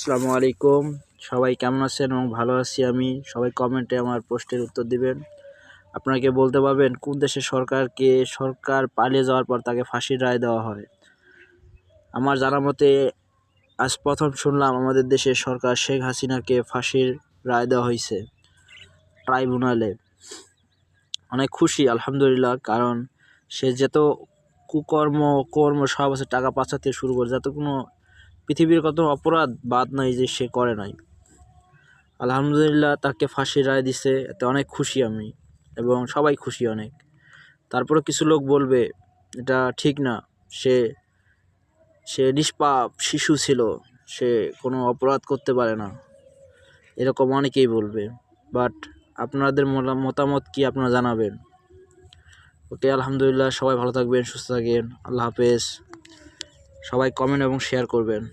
আসসালামু আলাইকুম। সবাই কেমন আছেন? এবং ভালো আছি আমি। সবাই কমেন্টে আমার প্রশ্নের উত্তর দিবেন। আপনারা কি বলতে পারবেন কোন দেশের সরকার পালিয়ে যাওয়ার পর তাকে ফাঁসির রায় দেওয়া হয়? আমার জানা মতে আজ প্রথম শুনলাম আমাদের দেশের সরকার শেখ হাসিনাকে ফাঁসির রায় দেওয়া হয়েছে ট্রাইব্যুনালে। অনেক খুশি আলহামদুলিল্লাহ, কারণ সে যত কর্ম সব আছে, টাকা পাচার থেকে শুরু করে যত কোনো পৃথিবীর কত অপরাধ বাদ নাই যে সে করে নাই। আলহামদুলিল্লাহ তাকে ফাঁসির রায় দিছে, এতে অনেক খুশি আমি এবং সবাই খুশি অনেক। তারপরে কিছু লোক বলবে এটা ঠিক না, সে সে নিষ্পাপ শিশু ছিল, সে কোনো অপরাধ করতে পারে না, এরকম অনেকেই বলবে। বাট আপনাদের মতামত কি আপনারা জানাবেন। ওকে, আলহামদুলিল্লাহ, সবাই ভালো থাকবেন, সুস্থ থাকবেন, আল্লাহ হাফেজ। সবাই কমেন্ট এবং শেয়ার করবেন।